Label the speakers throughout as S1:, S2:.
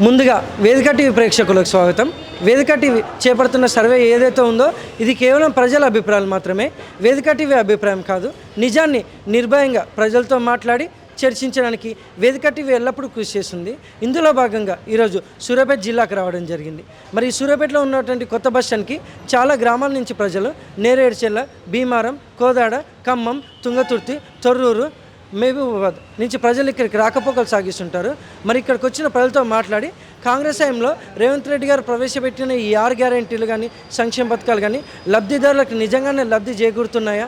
S1: ముందుగా వేదిక టీవీ ప్రేక్షకులకు స్వాగతం. వేదిక టీవీ చేపడుతున్న సర్వే ఏదైతే ఉందో ఇది కేవలం ప్రజల అభిప్రాయాలు మాత్రమే. వేదిక టీవీ అభిప్రాయం కాదు. నిజాన్ని నిర్భయంగా ప్రజలతో మాట్లాడి చర్చించడానికి వేదిక టీవీ ఎల్లప్పుడూ కృషి చేస్తుంది. ఇందులో భాగంగా ఈరోజు సూర్యాపేట జిల్లాకు రావడం జరిగింది. మరి ఈ సూర్యాపేటలో ఉన్నటువంటి కొత్త బస్ స్టాండ్కి చాలా గ్రామాల నుంచి ప్రజలు నేరేడుచెల్ల, భీమారం, కోదాడ, ఖమ్మం, తుంగతుర్తి, తొర్రూరు, మహబూబాబాద్ నుంచి ప్రజలు ఇక్కడికి రాకపోకలు సాగిస్తుంటారు. మరి ఇక్కడికి వచ్చిన ప్రజలతో మాట్లాడి కాంగ్రెస్ హయాంలో రేవంత్ రెడ్డి గారు ప్రవేశపెట్టిన ఈ 6 గ్యారెంటీలు కానీ సంక్షేమ పథకాలు కానీ లబ్ధిదారులకు నిజంగానే లబ్ధి చేకూరుతున్నాయా,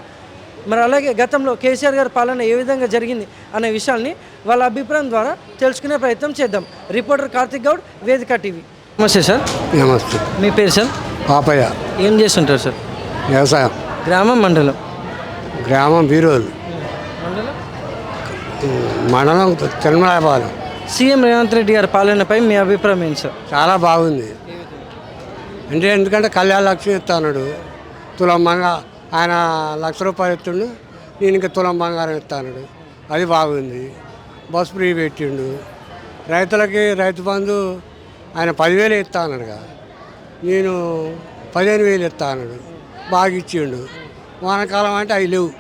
S1: మరి అలాగే గతంలో కేసీఆర్ గారి పాలన ఏ విధంగా జరిగింది అనే విషయాల్ని వాళ్ళ అభిప్రాయం ద్వారా తెలుసుకునే ప్రయత్నం చేద్దాం. రిపోర్టర్ కార్తిక్ గౌడ్, వేదిక టీవీ. నమస్తే సార్.
S2: నమస్తే.
S1: మీ పేరు సార్?
S2: పాపయ్య.
S1: ఏం చేస్తుంటారు సార్?
S2: వ్యవసాయం.
S1: గ్రామం, మండలం?
S2: గ్రామం బీరోలు, మండలం తిరుమలాపాలెం.
S1: సీఎం రేవంత్ రెడ్డి గారి పాలనపై మీ అభిప్రాయం ఏంటి సార్?
S2: చాలా బాగుంది. అంటే ఎందుకంటే కళ్యాణ లక్ష్మి ఇస్తాడు, తులం బంగారం. ఆయన ₹1,00,000 ఇస్తుండు, నేను ఇంకా తులం బంగారం ఇస్తాడు. అది బాగుంది. బస్ ఫ్రీ పెట్టిండు. రైతులకి రైతు బంధు ఆయన 10,000 ఇస్తా అన్నాడుగా, నేను 15,000 ఇస్తా అన్నాడు. బాగా ఇచ్చిండు. వానాకాలం అంటే అవి లేవు.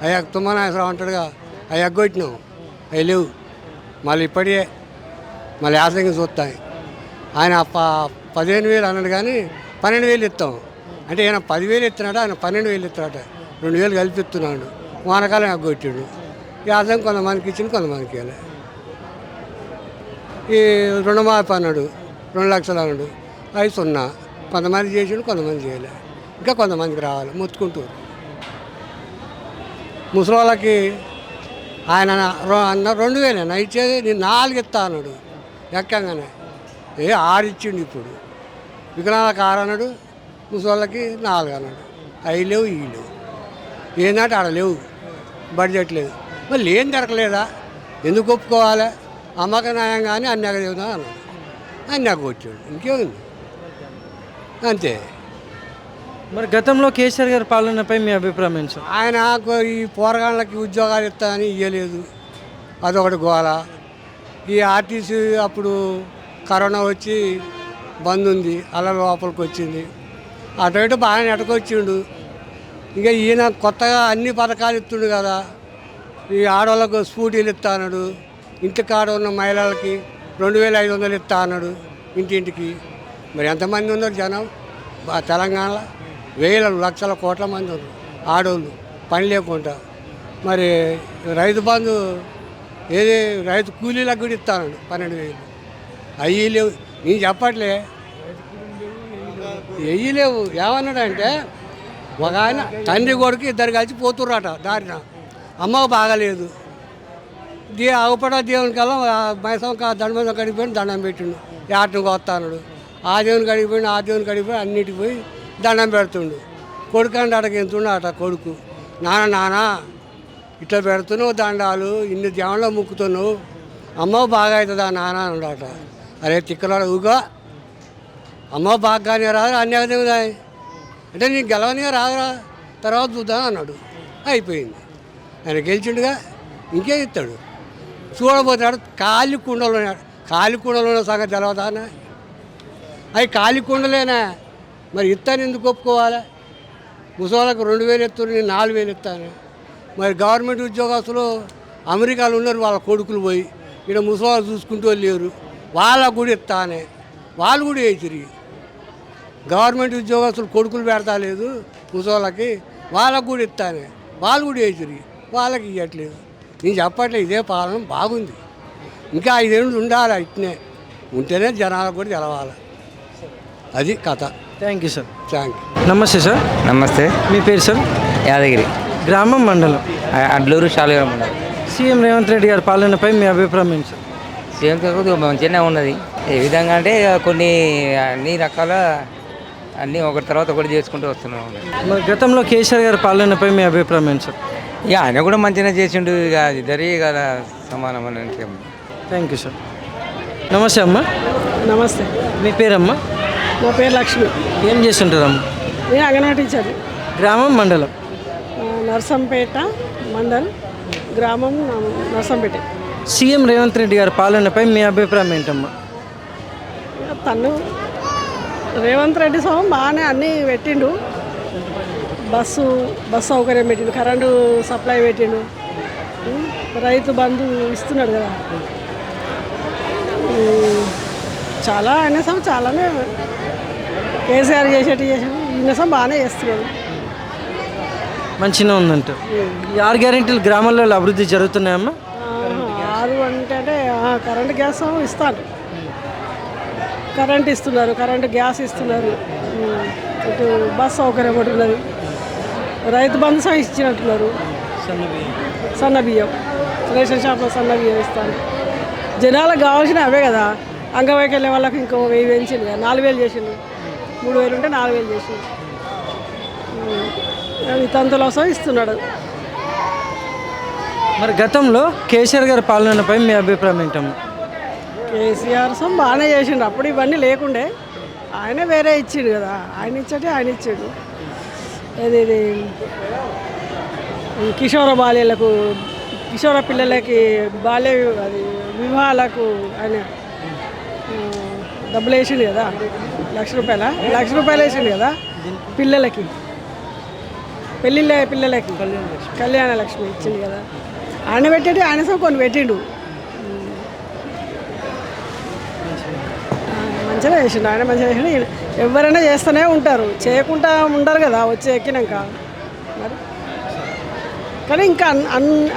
S2: అవి తుమ్మనాసరం అంటాడుగా, అవి ఎగ్గొట్టినాం, అవి లేవు. మళ్ళీ ఇప్పటికే మళ్ళీ యాసంగి చూస్తాయి. ఆయన 15,000 అన్నాడు కానీ 12,000 ఇస్తాం అంటే ఈయన 10,000 ఇస్తున్నాడు, ఆయన 12,000 ఇస్తున్నాడు. 2,000 కలిపిస్తున్నాడు. వానకాలం ఎగ్గొట్టిండు. యాసంగి కొంతమందికి ఇచ్చింది, కొంతమందికి ఇవ్వలే. ఈ రుణమాఫీ అన్నాడు, 2 లక్షలు అన్నాడు, అవి 0. కొంతమంది చేసిండు, కొంతమంది చేయలే. ఇంకా కొంతమందికి రావాలి, మొత్తుకుంటారు. ముసలి వాళ్ళకి ఆయన అన్న 2,000 ఇచ్చేది, నేను 4 ఇస్తా అన్నాడు ఎక్కంగానే. 6 ఇచ్చిండు. ఇప్పుడు వికలాంగులకు 6 అన్నాడు, ముసలిళ్ళకి 4 అన్నాడు. అవి లేవు, ఇవి లేవు. ఏంటంటే ఆడ లేవు, బడ్జెట్ లేదు. మళ్ళీ ఏం దొరకలేదా, ఎందుకు ఒప్పుకోవాలి? అమ్మక న్యాయం కానీ అన్యాక చెబుతా అన్నాడు. అన్యాక వచ్చాడు, ఇంకేముంది, అంతే.
S1: మరి గతంలో కేసీఆర్ గారి పాలనపై మీ అభిప్రాయం ఏంటి సార్?
S2: ఆయన ఈ పోరగాళ్ళకి ఉద్యోగాలు ఇస్తానని ఇవ్వలేదు, అదొకటి గోల. ఈ ఆర్టీసీ అప్పుడు కరోనా వచ్చి బంద్ ఉంది, అలా లోపలికి వచ్చింది. అటు ఇటు బాగా నెటకొచ్చిండు. ఇంకా ఈయన కొత్తగా అన్ని పథకాలు ఇస్తుండు కదా. ఈ ఆడవాళ్ళకు స్కూటీలు ఇస్తా అన్నాడు, ఇంటి కాడ ఉన్న మహిళలకి 2,500 ఇస్తా అన్నాడు ఇంటింటికి. మరి ఎంతమంది ఉన్నారు జనం తెలంగాణలో? వేల లక్షల కోట్ల మంది ఉన్నారు ఆడవాళ్ళు, పని లేకుండా. మరి రైతు బంధు ఏది, రైతు కూలీలకు కూడా ఇస్తాడు 12,000. అవి లేవు, నేను చెప్పట్లే, వెయ్యి లేవు. ఏమన్నాడంటే ఒక ఆయన తండ్రి కొడుకు 2 కలిసి పోతుర్రట దారిన. అమ్మకు బాగాలేదు, ఆగుపడ దేవునికల్లా మైసం దండం కడిగిపోయి దండం పెట్టిండు. యాటను వస్తాడు, ఆ దేవుని కడిగిపోయి ఆ దేవుని కడిగిపోయి అన్నిటికి పోయి దండం పెడుతుండు. కొడుకు అంటే అటకి ఎంతుండ అట కొడుకు, నాన్న ఇట్లా పెడుతున్నావు దండాలు, ఇన్ని దేవుళ్ళ ముక్కుతున్నావు, అమ్మ బాగా అవుతుందా నాన్న అన్నాడట. అరే తిక్కలాడు ఊగా, అమ్మ బాగానే రాదు అన్యాయం అంటే నీకు గెలవనిగా రాదురా, తర్వాత చూద్దాం అన్నాడు. అయిపోయింది. ఆయన గెలిచిండుగా, ఇంకే ఇస్తాడు. చూడబోతున్నాడు ఖాళీ కుండలో ఉన్న సంగతి తెలవదానా? అవి ఖాళీ కుండలేనా? మరి ఇస్తాను ఎందుకు ఒప్పుకోవాలి? ముసలికి 2,000 ఇస్తాను, నేను 4,000 ఇస్తాను. మరి గవర్నమెంట్ ఉద్యోగస్తులు అమెరికాలో ఉన్నారు, వాళ్ళ కొడుకులు పోయి ఇక్కడ ముసలి చూసుకుంటూ లేరు, వాళ్ళకు కూడా ఇస్తానే. వాళ్ళు కూడా వేసిరి. గవర్నమెంట్ ఉద్యోగస్తులు కొడుకులు పెడతా లేదు ముసలికి, వాళ్ళకు కూడా ఇస్తానే. వాళ్ళు కూడా వేసిరి, వాళ్ళకి ఇవ్వట్లేదు. నేను చెప్పట్లేదు, ఇదే పాలన బాగుంది. ఇంకా 5 ఏళ్ళు ఉండాలి, ఇట్నే ఉంటేనే జనాలకు కూడా తెలవాలి. అది కథ.
S1: Thank you sir.
S2: Thank you.
S1: నమస్తే సార్.
S3: నమస్తే.
S1: మీ పేరు సార్?
S3: యాదగిరి.
S1: గ్రామం, మండలం?
S3: అడ్లూరు, శాలిగ్రామం మండలం.
S1: సీఎం రేవంత్ రెడ్డి గారి పాలనపై మీ అభిప్రాయం ఏంటి సార్?
S3: సీఎం మంచిగానే ఉన్నది. ఏ విధంగా అంటే కొన్ని అన్ని రకాల అన్నీ ఒకటి తర్వాత ఒకటి చేసుకుంటూ వస్తున్నాం.
S1: మరి గతంలో కేసీఆర్ గారి పాలనపై మీ అభిప్రాయం ఏంటి సార్?
S3: ఇక ఆయన కూడా మంచిగానే చేసిండు, ఇక ఇద్దరి కదా సమానం అని.
S1: Thank you sir. నమస్తే అమ్మ.
S4: నమస్తే.
S1: మీ పేరమ్మా?
S4: నా పేరు లక్ష్మి.
S1: ఏం చేస్తుంటారమ్మా?
S4: నేను అంగన్వాడీ టీచర్.
S1: గ్రామం, మండలం?
S4: నర్సంపేట మండల్, గ్రామం నర్సంపేట.
S1: సీఎం రేవంత్ రెడ్డి గారి పాలనపై మీ అభిప్రాయం ఏంటమ్మా?
S4: తను రేవంత్ రెడ్డి స్వామి బాగానే అన్నీ పెట్టిండు. బస్సు సౌకర్యం పెట్టిండు, కరెంటు సప్లై పెట్టిండు, రైతు బంధు ఇస్తున్నాడు కదా. చాలా ఆయన సమ చాలానే కేసీఆర్ చేసేటి ఈయన సమ బాగానే చేస్తున్నాడు.
S1: మంచిగా ఉందంట. ఈ 6 గ్యారెంటీలు గ్రామాల్లో అభివృద్ధి జరుగుతున్నాయమ్మా?
S4: 6 అంటే కరెంటు గ్యాస్ ఇస్తారు, కరెంట్ ఇస్తున్నారు, కరెంటు గ్యాస్ ఇస్తున్నారు. ఇటు బస్ సౌకర్యం ఒకటి ఉన్నది, రైతు బంధు సహా ఇచ్చినట్టున్నారు. సన్న బియ్యం రేషన్ షాప్లో సన్న బియ్యం ఇస్తాను. జనాలకు కావాల్సిన అవే కదా. అంగవైకల్యం వాళ్ళకి ఇంకో 1000 పెంచింది కదా, 4000 చేసిండు. 3000 ఉంటే 4000 చేసిండు. తంతులు సహా ఇస్తున్నాడు.
S1: మరి గతంలో కేసీఆర్ గారి పాలనపై మీ అభిప్రాయం ఏంటమ్మా?
S4: కేసీఆర్ సొమ్ము బాగానే చేసిండు. అప్పుడు ఇవన్నీ లేకుండే, ఆయన వేరే ఇచ్చిండు కదా. ఆయన ఇచ్చాడు, ఆయన ఇచ్చాడు. ఇది కిషోర బాల్యాలకు, కిషోర పిల్లలకి బాల్య అది వివాహాలకు ఆయన డబ్బులు వేసిండు కదా. 1,00,000 రూపాయలు వేసిండు కదా పిల్లలకి, పెళ్ళిళ్ళ పిల్లలకి కళ్యాణ లక్ష్మి ఇచ్చిండు కదా. ఆయన పెట్టేటి ఆయన సొమ్ము కొన్ని పెట్టిండు. మంచిగా చేసిండు ఆయన, మంచిగా చేసిండు. ఎవరైనా చేస్తూనే ఉంటారు, చేయకుండా ఉండరు కదా వచ్చి ఎక్కినాక. మరి కానీ ఇంకా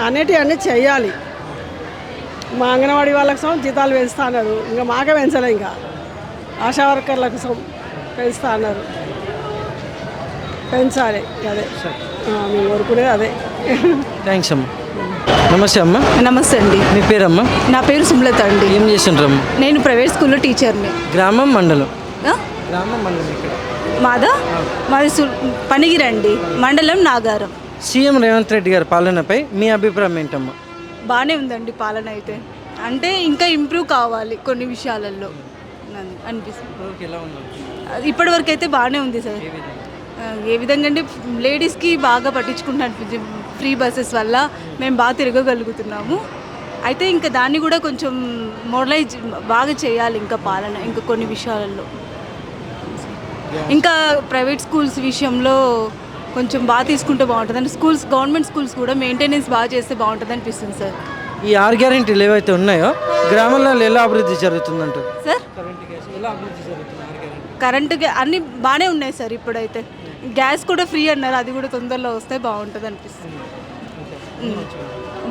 S4: అనేటివి అన్నీ చెయ్యాలి. మా అంగన్వాడీ వాళ్ళకి సొమ్ము జీతాలు పెంచుతా అన్నారు, ఇంకా మాకే పెంచలే. ఇంకా ఆశా వర్కర్లకు సొమ్ము పెంచుతా అన్నారు, పెంచాలి. అదే మేము కోరుకునేది అదే.
S1: థ్యాంక్స్ అమ్మా. నమస్తే అమ్మా.
S5: నమస్తే అండి.
S1: మీ పేరమ్మా?
S5: నా పేరు సుమలత అండి.
S1: ఏం చేస్తుంటారమ్మా?
S5: నేను ప్రైవేట్ స్కూల్లో టీచర్ని.
S1: గ్రామం మండలం?
S5: ఆ?
S1: గ్రామం మండలం ఇక్కడ.
S5: మాది పనిగిరండి, మండలం నాగారం.
S1: సీఎం రేవంత్ రెడ్డి గారి పాలనపై మీ అభిప్రాయం ఏంటమ్మా?
S5: బాగానే ఉందండి పాలన అయితే. అంటే ఇంకా ఇంప్రూవ్ కావాలి కొన్ని విషయాలలో అనిపిస్తుంది. ఇప్పటి వరకు అయితే బాగానే ఉంది సార్. ఏ విధంగా అంటే లేడీస్కి బాగా పట్టించుకుంటున్నారు. ఫ్రీ బస్సెస్ వల్ల మేము బాగా తిరగగలుగుతున్నాము. అయితే ఇంకా దాన్ని కూడా కొంచెం మోడలైజ్ బాగా చేయాలి ఇంకా పాలన, ఇంకా కొన్ని విషయాలలో. ఇంకా ప్రైవేట్ స్కూల్స్ విషయంలో కొంచెం బాగా తీసుకుంటే బాగుంటుంది. అంటే గవర్నమెంట్ స్కూల్స్ కూడా మెయింటెనెన్స్ బాగా చేస్తే బాగుంటుంది అనిపిస్తుంది సార్.
S1: ఈ 6 గ్యారెంటీలు ఏవైతే ఉన్నాయో గ్రామాల్లో ఎలా అభివృద్ధి జరుగుతుందంటారు
S5: సార్? కరెంటు అన్నీ బాగానే ఉన్నాయి సార్. ఇప్పుడైతే గ్యాస్ కూడా ఫ్రీ అన్నారు, అది కూడా తొందరలో వస్తే బాగుంటుంది అనిపిస్తుంది.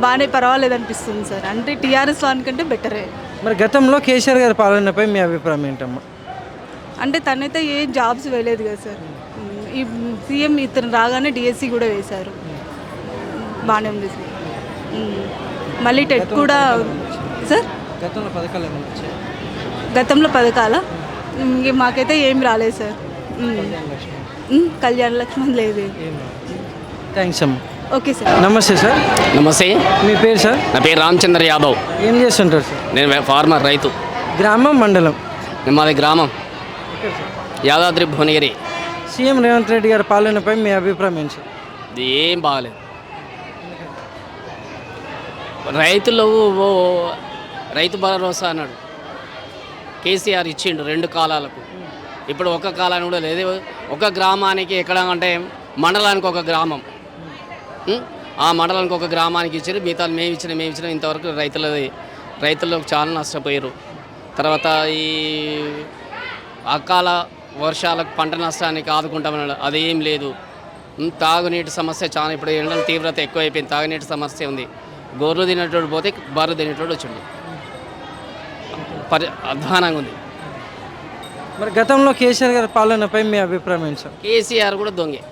S5: బాగానే పర్వాలేదు అనిపిస్తుంది సార్. అంటే టీఆర్ఎస్ వానికంటే బెటరే.
S1: మరి గతంలో కేసీఆర్ గారి పాలనపై మీ అభిప్రాయం ఏంటమ్మా?
S5: అంటే తనైతే ఏ జాబ్స్ వేయలేదు కదా సార్. ఈ సీఎం ఇతను రాగానే డిఎస్సి కూడా వేశారు, బాగానే ఉంది సార్. మళ్ళీ టెట్ కూడా సార్. గతంలో పథకాల ఇంక మాకైతే ఏం రాలేదు సార్. కళ్యాణ లక్ష్మి లేదు.
S1: థ్యాంక్స్ అమ్మా.
S5: Okay sir.
S1: నమస్తే సార్.
S6: నమస్తే.
S1: మీ పేరు సార్?
S6: నా పేరు రామచంద్ర యాదవ్.
S1: ఏం చేస్తుంటారు సార్?
S6: నేను ఫార్మర్, రైతు.
S1: గ్రామం మండలం?
S6: మాది గ్రామం యాదాద్రి భువనగిరి.
S1: సీఎం రేవంత్ రెడ్డి గారి పాలనపై మీ అభిప్రాయం ఏంటి సార్?
S6: ఇది ఏం బాగలేదు. రైతులు రైతు భరోసా అన్నాడు, కేసీఆర్ ఇచ్చిండు 2 కాలాలకు. ఇప్పుడు ఒక కాలానికి కూడా లేదు. ఒక గ్రామానికి ఎక్కడ అంటే మండలానికి ఒక గ్రామం, ఆ మండలానికి ఒక గ్రామానికి ఇచ్చారు. మిగతా మేము ఇచ్చినాం. ఇంతవరకు రైతులకు చాలా నష్టపోయారు. తర్వాత ఈ అకాల వర్షాలకు పంట నష్టానికి ఆదుకుంటామన్నాడు, అదేం లేదు. తాగునీటి సమస్య చాలా, ఇప్పుడు ఎండల తీవ్రత ఎక్కువైపోయింది, తాగునీటి సమస్య ఉంది. గొర్రెలు తినేటోడు పోతే బర్రెలు తినేటోడు వచ్చిండు, అధ్వానంగా ఉంది.
S1: మరి గతంలో కేసీఆర్ గారి పాలనపై మీ అభిప్రాయం ఏంటి సార్?
S6: కేసీఆర్ కూడా దొంగే,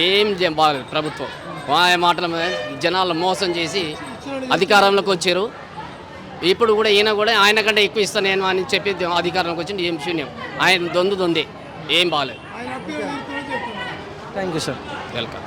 S6: ఏం బాగలేదు. ప్రభుత్వం మాటల జనాలు మోసం చేసి అధికారంలోకి వచ్చారు. ఇప్పుడు కూడా ఈయన కూడా ఆయన కంటే ఎక్కువ ఇస్తాను నేను అని చెప్పి అధికారంలోకి వచ్చింది. ఏం శూన్యం, ఆయన దొందే, ఏం బాగలేదు.
S1: Thank you sir.
S6: వెల్కమ్.